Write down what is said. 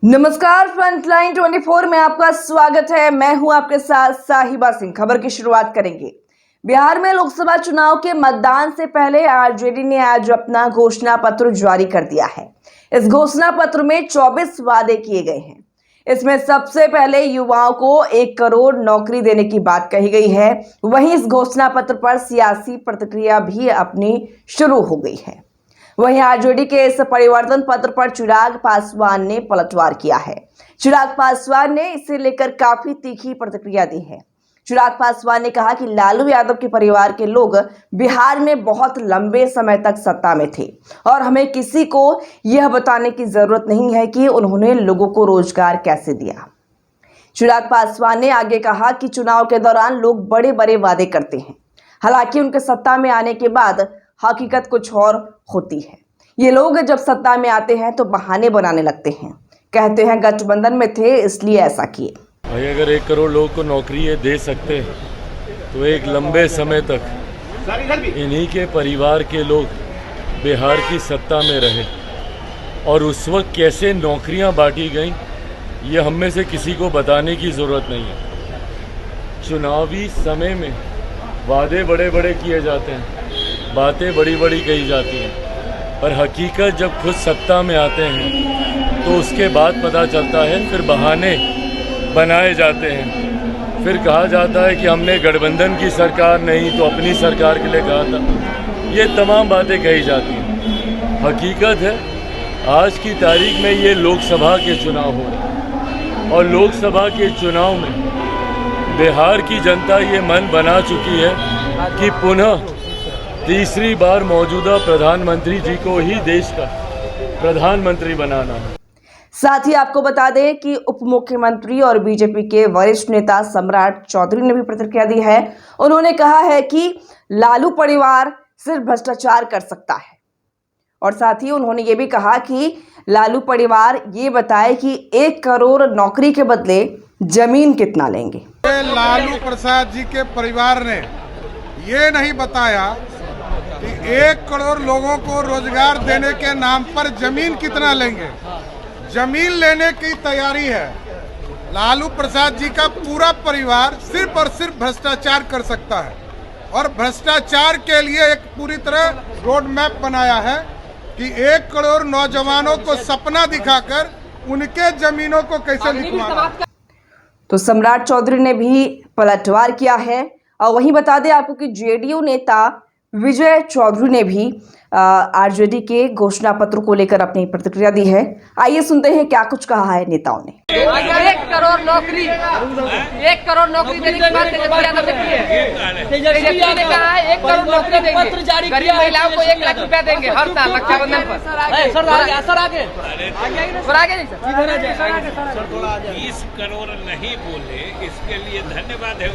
नमस्कार, फ्रंटलाइन 24 में आपका स्वागत है। मैं हूं आपके साथ साहिबा सिंह। खबर की शुरुआत करेंगे। बिहार में लोकसभा चुनाव के मतदान से पहले आरजेडी ने आज अपना घोषणा पत्र जारी कर दिया है। इस घोषणा पत्र में 24 वादे किए गए हैं। इसमें सबसे पहले युवाओं को 1 करोड़ नौकरी देने की बात कही गई है। वहीं इस घोषणा पत्र पर सियासी प्रतिक्रिया भी अपनी शुरू हो गई है। वहीं आरजेडी के इस परिवर्तन पत्र पर चिराग पासवान ने पलटवार किया है। चिराग पासवान ने इसे लेकर काफी तीखी प्रतिक्रिया दी है। चिराग पासवान ने कहा कि लालू यादव के परिवार के लोग बिहार में बहुत लंबे समय तक सत्ता में थे और हमें किसी को यह बताने की जरूरत नहीं है कि उन्होंने लोगों को रोजगार कैसे दिया। चिराग पासवान ने आगे कहा कि चुनाव के दौरान लोग बड़े बड़े वादे करते हैं, हालांकि उनके सत्ता में आने के बाद हकीकत कुछ और होती है। ये लोग जब सत्ता में आते हैं तो बहाने बनाने लगते हैं, कहते हैं गठबंधन में थे इसलिए ऐसा किए। भाई अगर 1 करोड़ लोगों को नौकरी ये दे सकते हैं तो एक लंबे समय तक इन्हीं के परिवार के लोग बिहार की सत्ता में रहे और उस वक्त कैसे नौकरियां बांटी गईं ये हम में से किसी को बताने की ज़रूरत नहीं है। चुनावी समय में वादे बड़े बड़े किए जाते हैं, बातें बड़ी बड़ी कही जाती हैं, पर हकीकत जब खुद सत्ता में आते हैं तो उसके बाद पता चलता है। फिर बहाने बनाए जाते हैं, फिर कहा जाता है कि हमने गठबंधन की सरकार नहीं तो अपनी सरकार के लिए कहा था। ये तमाम बातें कही जाती हैं। हकीकत है आज की तारीख में ये लोकसभा के चुनाव हो रहे हैं और लोकसभा के चुनाव में बिहार की जनता ये मन बना चुकी है कि पुनः तीसरी बार मौजूदा प्रधानमंत्री जी को ही देश का प्रधानमंत्री बनाना है। साथ ही आपको बता दें कि उप मुख्यमंत्री और बीजेपी के वरिष्ठ नेता सम्राट चौधरी ने भी प्रतिक्रिया दी है। उन्होंने कहा है कि लालू परिवार सिर्फ भ्रष्टाचार कर सकता है और साथ ही उन्होंने ये भी कहा कि लालू परिवार ये बताए कि 1 करोड़ नौकरी के बदले जमीन कितना लेंगे। लालू प्रसाद जी के परिवार ने ये नहीं बताया कि 1 करोड़ लोगों को रोजगार देने के नाम पर जमीन कितना लेंगे। जमीन लेने की तैयारी है। लालू प्रसाद जी का पूरा परिवार सिर्फ और सिर्फ भ्रष्टाचार कर सकता है और भ्रष्टाचार के लिए एक पूरी तरह रोड मैप बनाया है कि 1 करोड़ नौजवानों को सपना दिखाकर उनके जमीनों को कैसे लिखवाना। तो सम्राट चौधरी ने भी पलटवार किया है। और वहीं बता दें आपको कि जेडीयू नेता विजय चौधरी ने भी आरजेडी के घोषणा पत्र को लेकर अपनी प्रतिक्रिया दी है। आइए सुनते हैं क्या कुछ कहा है नेताओं ने। 1 करोड़ नौकरी 1 करोड़ नौकरी देने की बात तेजस्वी यादव ने की है। तेजस्वी ने कहा है 1 करोड़ नौकरी देंगे, गरीब महिलाओं को 1 लाख रुपया देंगे हर साल रक्षाबंधन पर। सर आगे नहीं सर 20 करोड़ नहीं बोले, इसके लिए धन्यवाद है।